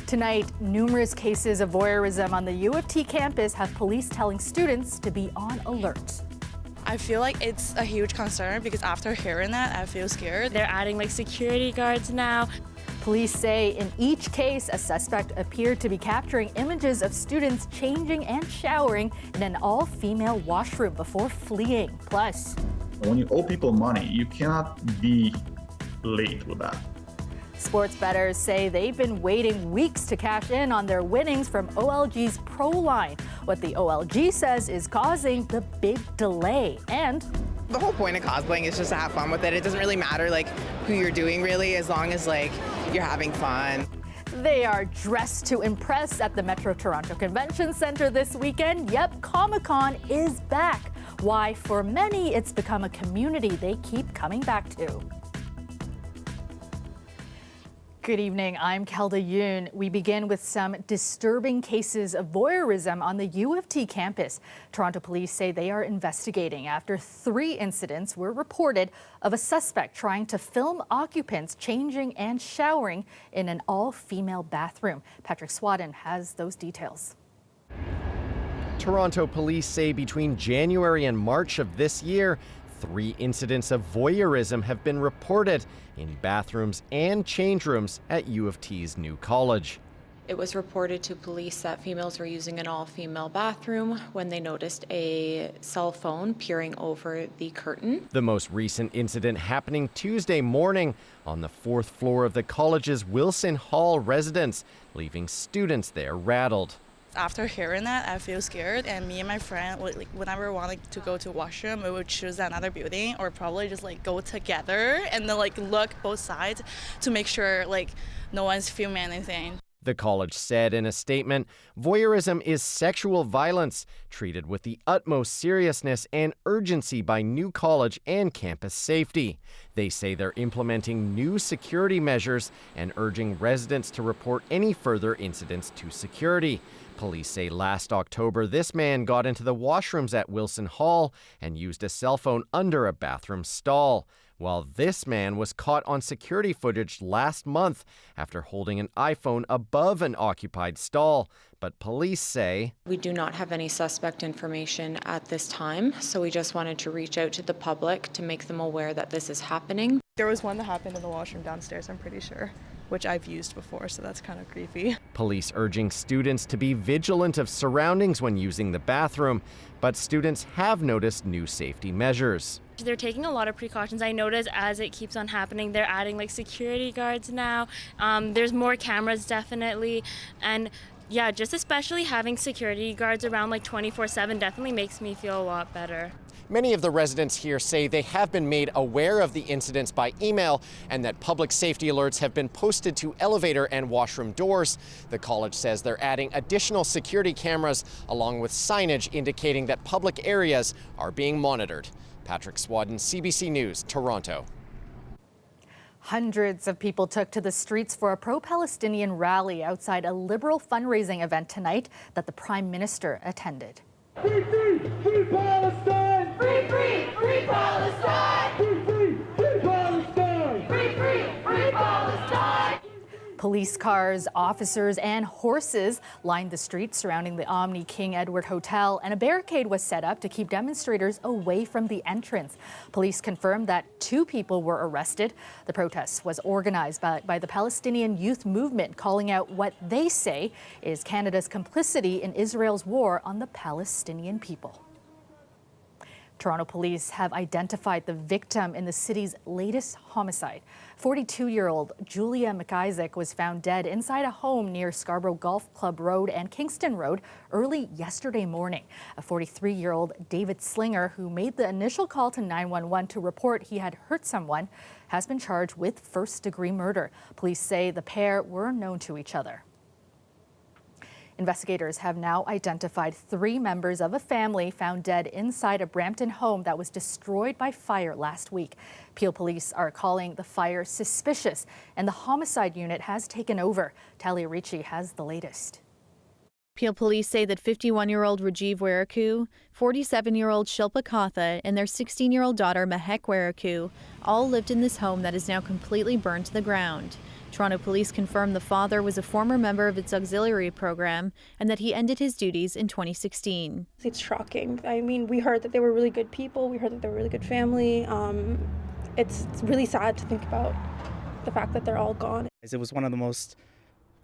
Tonight, numerous cases of voyeurism on the U of T campus have police telling students to be on alert. I feel like it's a huge concern because after hearing that, I feel scared. They're adding security guards now. Police say in each case, a suspect appeared to be capturing images of students changing and showering in an all-female washroom before fleeing. Plus, when you owe people money, you cannot be late with that. Sports bettors say they've been waiting weeks to cash in on their winnings from OLG's Pro line. What the OLG says is causing the big delay. And the whole point of cosplaying is just to have fun with it. It doesn't really matter who you're doing really, as long as you're having fun. They are dressed to impress at the Metro Toronto Convention Centre this weekend. Yep, Comic-Con is back. Why, for many, it's become a community they keep coming back to. Good evening, I'm Kelda Yoon. We begin with some disturbing cases of voyeurism on the U of T campus. Toronto police say they are investigating after 3 incidents were reported of a suspect trying to film occupants changing and showering in an all-female bathroom. Patrick Swadden has those details. Toronto police say between January and March of this year, 3 incidents of voyeurism have been reported in bathrooms and change rooms at U of T's new college. It was reported to police that females were using an all-female bathroom when they noticed a cell phone peering over the curtain. The most recent incident happening Tuesday morning on the 4th floor of the college's Wilson Hall residence, leaving students there rattled. After hearing that, I feel scared, and me and my friend, whenever we wanted to go to washroom, we would choose another building or probably just go together and then look both sides to make sure no one's filming anything. The college said in a statement, voyeurism is sexual violence treated with the utmost seriousness and urgency by new college and campus safety. They say they're implementing new security measures and urging residents to report any further incidents to security. Police say last October, this man got into the washrooms at Wilson Hall and used a cell phone under a bathroom stall, while this man was caught on security footage last month after holding an iPhone above an occupied stall. But police say, we do not have any suspect information at this time, so we just wanted to reach out to the public to make them aware that this is happening. There was one that happened in the washroom downstairs, I'm pretty sure, which I've used before, so that's kind of creepy. Police urging students to be vigilant of surroundings when using the bathroom, but students have noticed new safety measures. They're taking a lot of precautions. I notice as it keeps on happening, they're adding security guards now. There's more cameras definitely, and yeah, just especially having security guards around 24/7 definitely makes me feel a lot better. Many of the residents here say they have been made aware of the incidents by email and that public safety alerts have been posted to elevator and washroom doors. The college says they're adding additional security cameras along with signage indicating that public areas are being monitored. Patrick Swadden, CBC News, Toronto. Hundreds of people took to the streets for a pro-Palestinian rally outside a Liberal fundraising event tonight that the Prime Minister attended. Free, free, free Palestine! Free, free, free Palestine! Free, free, free Palestine! Free, free, free Palestine! Police cars, officers, and horses lined the streets surrounding the Omni King Edward Hotel, and a barricade was set up to keep demonstrators away from the entrance. Police confirmed that 2 people were arrested. The protest was organized by the Palestinian Youth Movement, calling out what they say is Canada's complicity in Israel's war on the Palestinian people. Toronto police have identified the victim in the city's latest homicide. 42-year-old Julia McIsaac was found dead inside a home near Scarborough Golf Club Road and Kingston Road early yesterday morning. A 43-year-old David Slinger, who made the initial call to 911 to report he had hurt someone, has been charged with first-degree murder. Police say the pair were known to each other. Investigators have now identified 3 members of a family found dead inside a Brampton home that was destroyed by fire last week. Peel police are calling the fire suspicious, and the homicide unit has taken over. Talia Ricci has the latest. Peel police say that 51-year-old Rajiv Weraku, 47-year-old Shilpa Katha, and their 16-year-old daughter Mehek Weraku all lived in this home that is now completely burned to the ground. Toronto police confirmed the father was a former member of its auxiliary program and that he ended his duties in 2016. It's shocking. I mean, we heard that they were really good people. We heard that they were a really good family. It's really sad to think about the fact that they're all gone. It was one of the most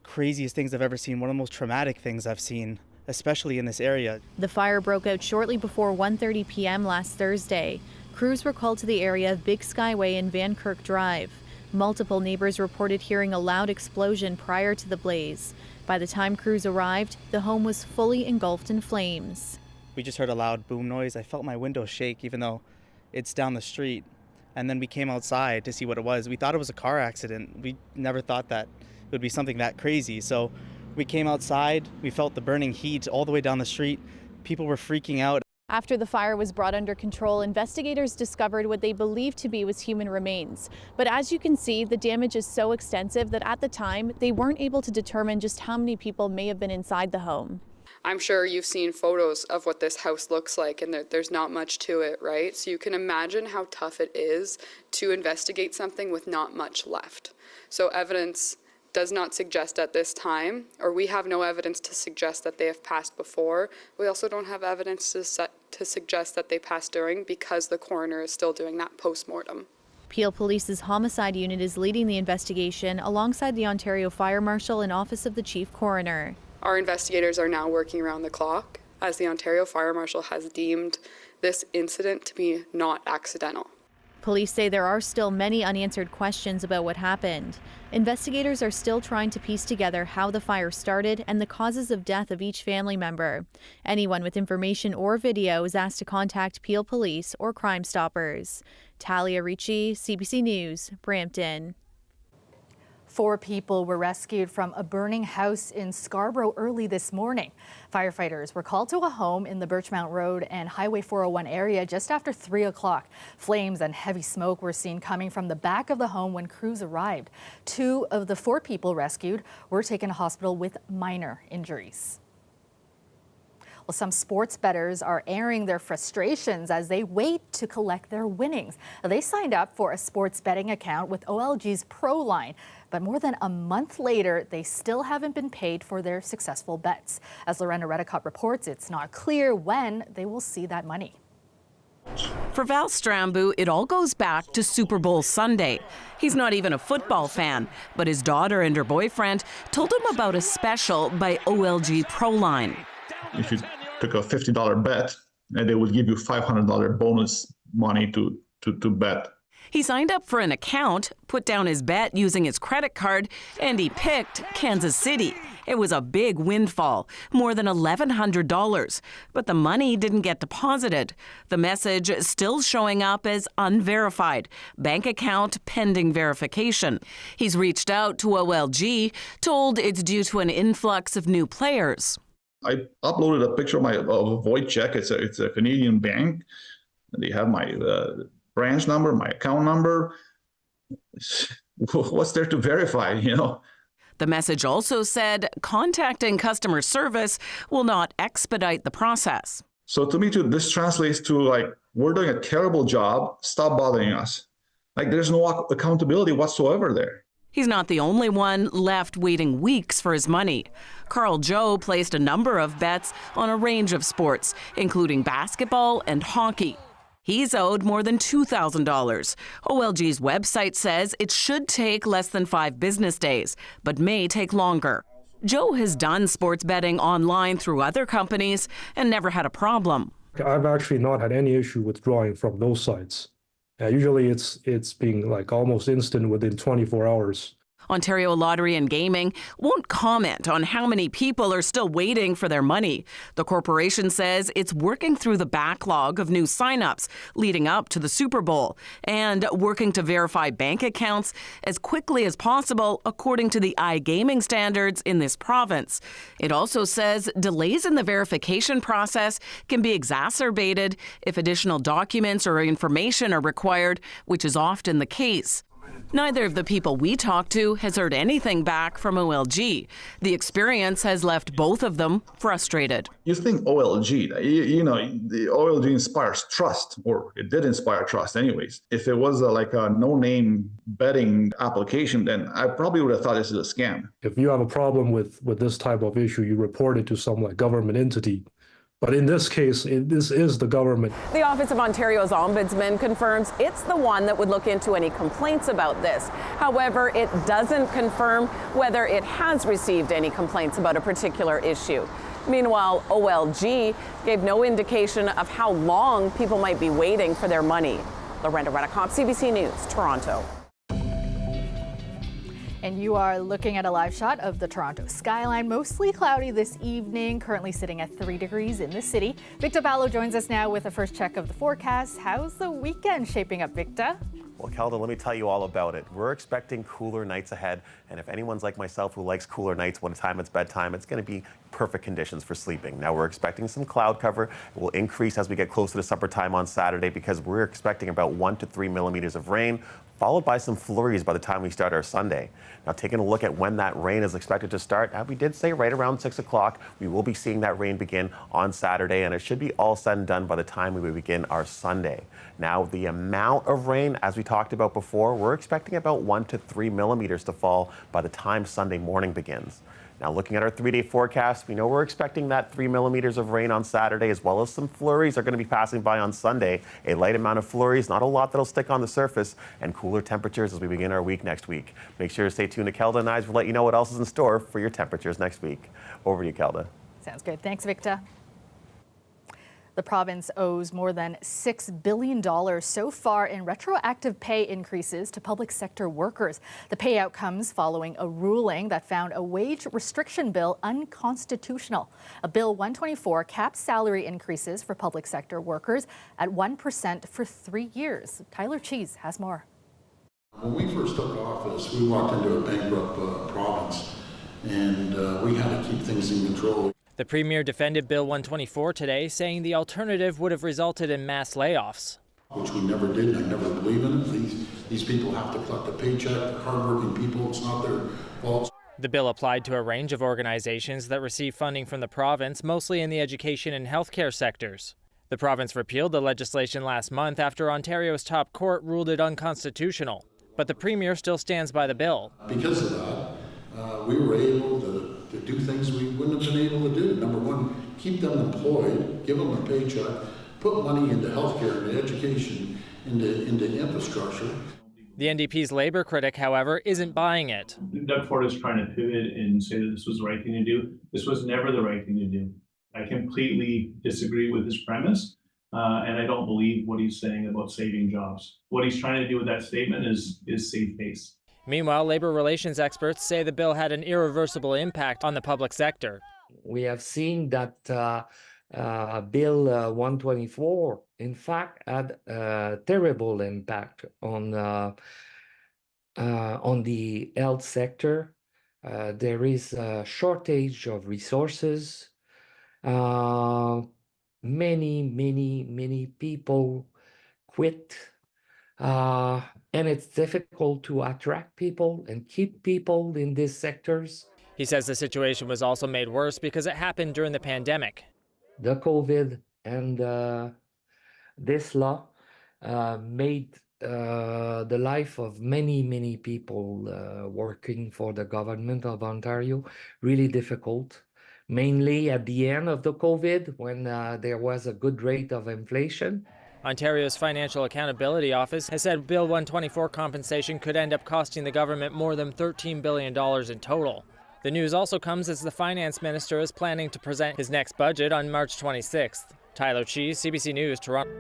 craziest things I've ever seen, one of the most traumatic things I've seen, especially in this area. The fire broke out shortly before 1:30 p.m. last Thursday. Crews were called to the area of Big Skyway and Van Kirk Drive. Multiple neighbors reported hearing a loud explosion prior to the blaze. By the time crews arrived, the home was fully engulfed in flames. We just heard a loud boom noise. I felt my window shake, even though it's down the street. And then we came outside to see what it was. We thought it was a car accident. We never thought that it would be something that crazy. So we came outside, we felt the burning heat all the way down the street. People were freaking out. After the fire was brought under control, investigators discovered what they believed to be was human remains. But as you can see, the damage is so extensive that at the time, they weren't able to determine just how many people may have been inside the home. I'm sure you've seen photos of what this house looks like, and there's not much to it, right? So you can imagine how tough it is to investigate something with not much left. So evidence does not suggest at this time, or we have no evidence to suggest that they have passed before. We also don't have evidence to suggest that they passed during, because the coroner is still doing that post-mortem. Peel Police's homicide unit is leading the investigation alongside the Ontario Fire Marshal and Office of the Chief Coroner. Our investigators are now working around the clock, as the Ontario Fire Marshal has deemed this incident to be not accidental. Police say there are still many unanswered questions about what happened. Investigators are still trying to piece together how the fire started and the causes of death of each family member. Anyone with information or video is asked to contact Peel Police or Crime Stoppers. Talia Ricci, CBC News, Brampton. 4 people were rescued from a burning house in Scarborough early this morning. Firefighters were called to a home in the Birchmount Road and Highway 401 area just after 3 o'clock. Flames and heavy smoke were seen coming from the back of the home when crews arrived. 2 of the 4 people rescued were taken to hospital with minor injuries. Well, some sports bettors are airing their frustrations as they wait to collect their winnings. They signed up for a sports betting account with OLG's Pro line, but more than a month later, they still haven't been paid for their successful bets. As Lorena Redicott reports, it's not clear when they will see that money. For Val Scarbrough, it all goes back to Super Bowl Sunday. He's not even a football fan, but his daughter and her boyfriend told him about a special by OLG Pro line. If you took a $50 bet, they would give you $500 bonus money to bet. He signed up for an account, put down his bet using his credit card, and he picked Kansas City. It was a big windfall, more than $1,100. But the money didn't get deposited. The message still showing up as unverified. Bank account pending verification. He's reached out to OLG, told it's due to an influx of new players. I uploaded a picture of my void check. It's a Canadian bank. They have my branch number, my account number. What's there to verify, you know? The message also said contacting customer service will not expedite the process. So to me, this translates to like, we're doing a terrible job. Stop bothering us. Like, there's no accountability whatsoever there. He's not the only one left waiting weeks for his money. Carl Joe placed a number of bets on a range of sports, including basketball and hockey. He's owed more than $2,000. OLG's website says it should take less than 5 business days, but may take longer. Joe has done sports betting online through other companies and never had a problem. I've actually not had any issue withdrawing from those sites. Usually it's being like almost instant within 24 hours. Ontario Lottery and Gaming won't comment on how many people are still waiting for their money. The corporation says it's working through the backlog of new signups leading up to the Super Bowl and working to verify bank accounts as quickly as possible according to the iGaming standards in this province. It also says delays in the verification process can be exacerbated if additional documents or information are required, which is often the case. Neither of the people we talked to has heard anything back from OLG. The experience has left both of them frustrated. You think OLG, the OLG inspires trust, or it did inspire trust anyways. If it was like a no-name betting application, then I probably would have thought this is a scam. If you have a problem with this type of issue, you report it to some like government entity. But in this case, this is the government. The Office of Ontario's Ombudsman confirms it's the one that would look into any complaints about this. However, it doesn't confirm whether it has received any complaints about a particular issue. Meanwhile, OLG gave no indication of how long people might be waiting for their money. Loretta Redicomp, CBC News, Toronto. And you are looking at a live shot of the Toronto skyline. Mostly cloudy this evening, currently sitting at 3 degrees in the city. Victor Ballo joins us now with a first check of the forecast. How's the weekend shaping up, Victor? Well, Kelda, let me tell you all about it. We're expecting cooler nights ahead, and if anyone's like myself who likes cooler nights when the time it's bedtime, it's going to be perfect conditions for sleeping. Now, we're expecting some cloud cover. It will increase as we get closer to supper time on Saturday because we're expecting about 1 to 3 millimeters of rain, followed by some flurries by the time we start our Sunday. Now, taking a look at when that rain is expected to start, we did say right around 6 o'clock, we will be seeing that rain begin on Saturday, and it should be all said and done by the time we begin our Sunday. Now, the amount of rain, as we talked about before, we're expecting about 1 to 3 millimeters to fall by the time Sunday morning begins. Now, looking at our 3-day forecast, we know we're expecting that 3 millimeters of rain on Saturday, as well as some flurries are going to be passing by on Sunday. A light amount of flurries, not a lot that'll stick on the surface, and cooler temperatures as we begin our week next week. Make sure to stay tuned to Kelda and I will let you know what else is in store for your temperatures next week. Over to you, Kelda. Sounds good. Thanks, Victor. The province owes more than $6 billion so far in retroactive pay increases to public sector workers. The payout comes following a ruling that found a wage restriction bill unconstitutional. A Bill 124 caps salary increases for public sector workers at 1% for 3 years. Tyler Cheese has more. When we first took office, we walked into a bankrupt province, and we had to keep things in control. The Premier defended Bill 124 today, saying the alternative would have resulted in mass layoffs. Which we never did, and I never believe in it. These people have to collect a paycheck. They're hardworking people. It's not their fault. The bill applied to a range of organizations that receive funding from the province, mostly in the education and healthcare sectors. The province repealed the legislation last month after Ontario's top court ruled it unconstitutional. But the Premier still stands by the bill. Because of that, we were able to do things we wouldn't have been able to do. Number one, keep them employed, give them a paycheck, put money into healthcare, into education, into infrastructure. The NDP's Labour critic, however, isn't buying it. Doug Ford is trying to pivot and say that this was the right thing to do. This was never the right thing to do. I completely disagree with his premise, and I don't believe what he's saying about saving jobs. What he's trying to do with that statement is save face. Meanwhile, labor relations experts say the bill had an irreversible impact on the public sector. We have seen that Bill 124, in fact, had a terrible impact on the health sector. There is a shortage of resources. Many people quit. And it's difficult to attract people and keep people in these sectors. He says the situation was also made worse because it happened during the pandemic. The COVID and this law made the life of many people working for the government of Ontario really difficult. Mainly at the end of the COVID when there was a good rate of inflation. Ontario's Financial Accountability Office has said Bill 124 compensation could end up costing the government more than $13 billion in total. The news also comes as the finance minister is planning to present his next budget on March 26th. Tyler Cheese, CBC News, Toronto.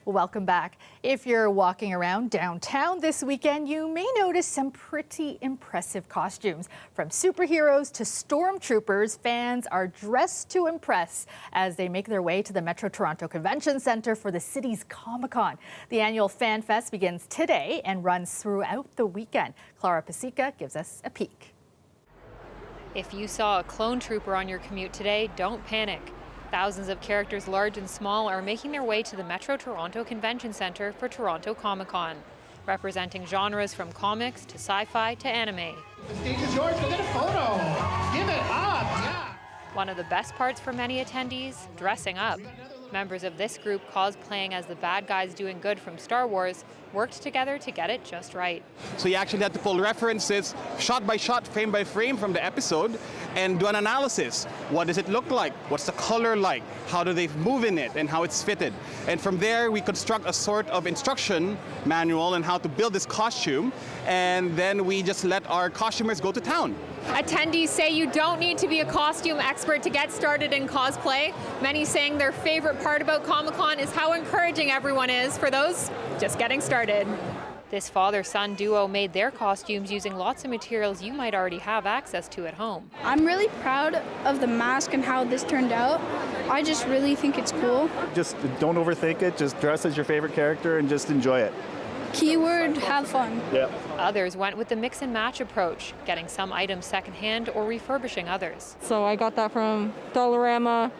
Welcome back. If you're walking around downtown this weekend, you may notice some pretty impressive costumes. From superheroes to stormtroopers, fans are dressed to impress as they make their way to the Metro Toronto Convention Centre for the city's Comic-Con. The annual Fan Fest begins today and runs throughout the weekend. Clara Pasica gives us a peek. If you saw a clone trooper on your commute today, don't panic. Thousands of characters large and small are making their way to the Metro Toronto Convention Centre for Toronto Comic-Con, representing genres from comics to sci-fi to anime. The stage is yours. Go get a photo. Give it up. Yeah. One of the best parts for many attendees, dressing up. Members of this group, cosplaying as the bad guys doing good from Star Wars, worked together to get it just right. So you actually had to pull references shot by shot, frame by frame from the episode and do an analysis. What does it look like? What's the color like? How do they move in it and how it's fitted? And from there, we construct a sort of instruction manual on how to build this costume. And then we just let our costumers go to town. Attendees say you don't need to be a costume expert to get started in cosplay. Many saying their favorite part about Comic-Con is how encouraging everyone is for those just getting started. This father-son duo made their costumes using lots of materials you might already have access to at home. I'm really proud of the mask and how this turned out. I just really think it's cool. Just don't overthink it, just dress as your favorite character and just enjoy it. Keyword, have fun. Yeah. Others went with the mix and match approach, getting some items secondhand or refurbishing others. So I got that from Dollarama.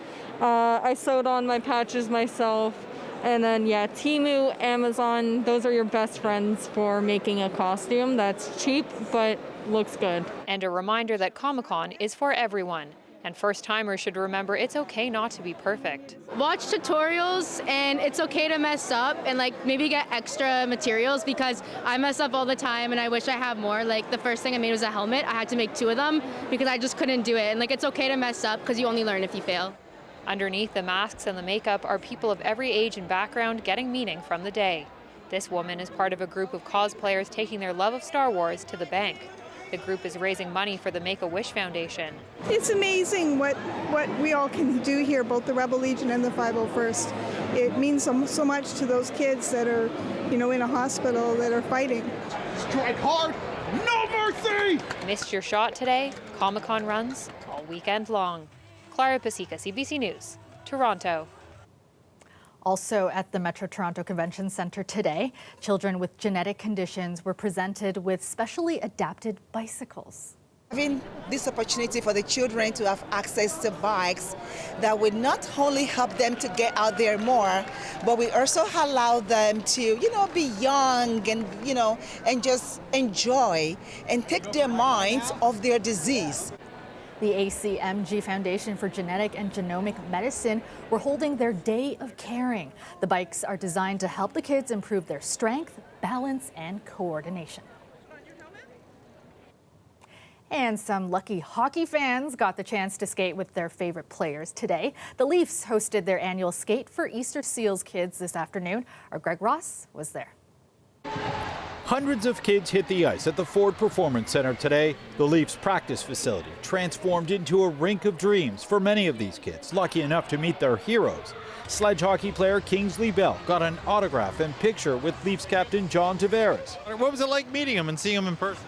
I sewed on my patches myself. And then, yeah, Temu, Amazon, those are your best friends for making a costume that's cheap but looks good. And a reminder that Comic-Con is for everyone. And first-timers should remember it's okay not to be perfect. Watch tutorials, and it's okay to mess up and maybe get extra materials, because I mess up all the time and I wish I had more. Like the first thing I made was a helmet. I had to make 2 of them because I just couldn't do it. And it's okay to mess up because you only learn if you fail. Underneath the masks and the makeup are people of every age and background getting meaning from the day. This woman is part of a group of cosplayers taking their love of Star Wars to the bank. The group is raising money for the Make-A-Wish Foundation. It's amazing what we all can do here, both the Rebel Legion and the 501st. It means so much to those kids that are, in a hospital that are fighting. Strike hard, no mercy! Missed your shot today? Comic-Con runs all weekend long. Clara Pasica, CBC News, Toronto. Also at the Metro Toronto Convention Centre today, children with genetic conditions were presented with specially adapted bicycles. Having this opportunity for the children to have access to bikes that would not only help them to get out there more, but we also allow them to, be young and, and just enjoy and take their minds off their disease. The ACMG Foundation for Genetic and Genomic Medicine were holding their Day of Caring. The bikes are designed to help the kids improve their strength, balance, and coordination. And some lucky hockey fans got the chance to skate with their favorite players today. The Leafs hosted their annual Skate for Easter Seals kids this afternoon. Our Greg Ross was there. Hundreds of kids hit the ice at the Ford Performance Center today, the Leafs practice facility, transformed into a rink of dreams for many of these kids, lucky enough to meet their heroes. Sledge hockey player Kingsley Bell got an autograph and picture with Leafs captain John Tavares. What was it like meeting him and seeing him in person?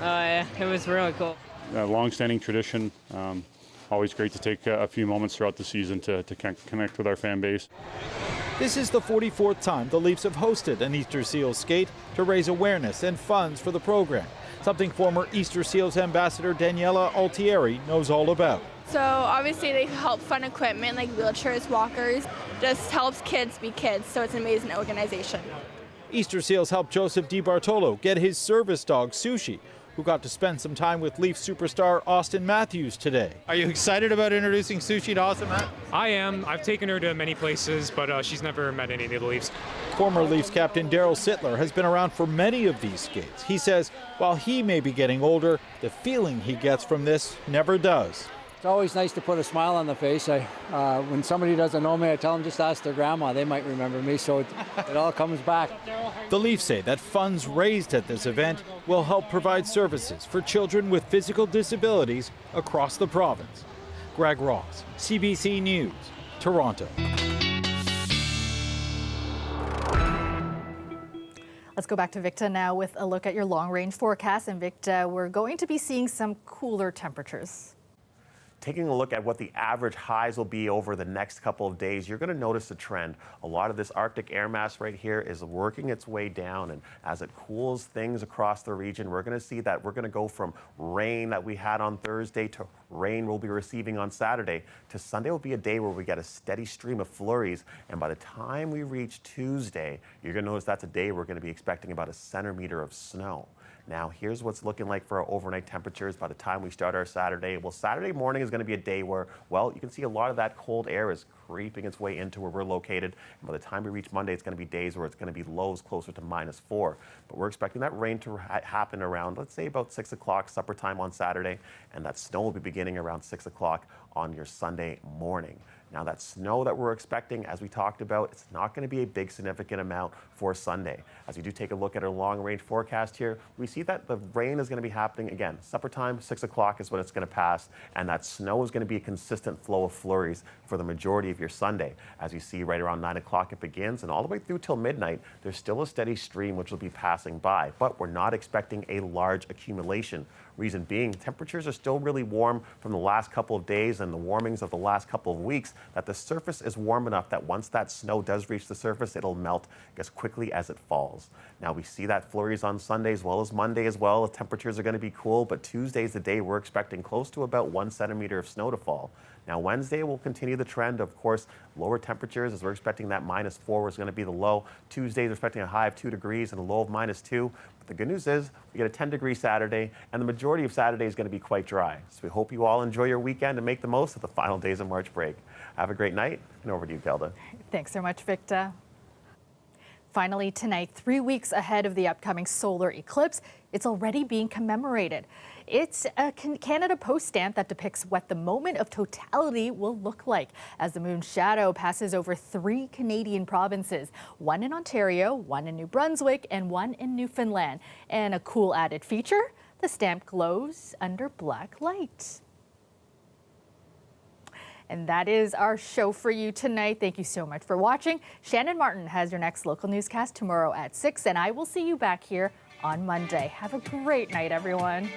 Yeah, it was really cool. A long-standing tradition. Always great to take a few moments throughout the season to connect with our fan base. This is the 44th time the Leafs have hosted an Easter Seals skate to raise awareness and funds for the program, something former Easter Seals ambassador Daniela Altieri knows all about. So obviously they help fund equipment like wheelchairs, walkers, just helps kids be kids, so it's an amazing organization. Easter Seals helped Joseph DiBartolo get his service dog Sushi, who got to spend some time with Leaf superstar Austin Matthews today. Are you excited about introducing Sushi to Austin Matthews? I am. I've taken her to many places, but she's never met any of the Leafs. Former Leafs captain Daryl Sittler has been around for many of these skates. He says while he may be getting older, the feeling he gets from this never does. It's always nice to put a smile on the face. When somebody doesn't know me, I tell them just ask their grandma. They might remember me, so it all comes back. The Leafs say that funds raised at this event will help provide services for children with physical disabilities across the province. Greg Ross, CBC News, Toronto. Let's go back to Victa now with a look at your long-range forecast. And Victa, we're going to be seeing some cooler temperatures. Taking a look at what the average highs will be over the next couple of days, you're going to notice a trend. A lot of this Arctic air mass right here is working its way down, and as it cools things across the region, we're going to see that we're going to go from rain that we had on Thursday to rain we'll be receiving on Saturday to Sunday will be a day where we get a steady stream of flurries, and by the time we reach Tuesday, you're going to notice that's a day we're going to be expecting about 1 centimeter of snow. Now, here's what's looking like for our overnight temperatures by the time we start our Saturday. Well, Saturday morning is going to be a day where, well, you can see a lot of that cold air is creeping its way into where we're located. And by the time we reach Monday, it's going to be days where it's going to be lows closer to -4. But we're expecting that rain to happen around, let's say, about 6 o'clock supper time on Saturday. And that snow will be beginning around 6 o'clock on your Sunday morning. Now, that snow that we're expecting, as we talked about, it's not going to be a big significant amount for Sunday. As we do take a look at our long-range forecast here, we see that the rain is going to be happening, again, supper time, 6 o'clock is when it's going to pass, and that snow is going to be a consistent flow of flurries for the majority of your Sunday. As you see, right around 9 o'clock it begins, and all the way through till midnight, there's still a steady stream which will be passing by, but we're not expecting a large accumulation. Reason being, temperatures are still really warm from the last couple of days and the warmings of the last couple of weeks, that the surface is warm enough that once that snow does reach the surface, it'll melt as quickly as it falls. Now, we see that flurries on Sunday as well as Monday as well. The temperatures are going to be cool, but Tuesday's the day we're expecting close to about 1 centimeter of snow to fall. Now, Wednesday will continue the trend, of course, lower temperatures, as we're expecting that -4 is going to be the low. Tuesday, we're expecting a high of 2 degrees and a low of -2. But the good news is we get a 10-degree Saturday, and the majority of Saturday is going to be quite dry. So we hope you all enjoy your weekend and make the most of the final days of March break. Have a great night, and over to you, Kelda. Thanks so much, Victor. Finally, tonight, 3 weeks ahead of the upcoming solar eclipse, it's already being commemorated. It's a Canada Post stamp that depicts what the moment of totality will look like as the moon's shadow passes over 3 Canadian provinces, one in Ontario, one in New Brunswick, and one in Newfoundland. And a cool added feature, the stamp glows under black light. And that is our show for you tonight. Thank you so much for watching. Shannon Martin has your next local newscast tomorrow at 6, and I will see you back here on Monday. Have a great night, everyone.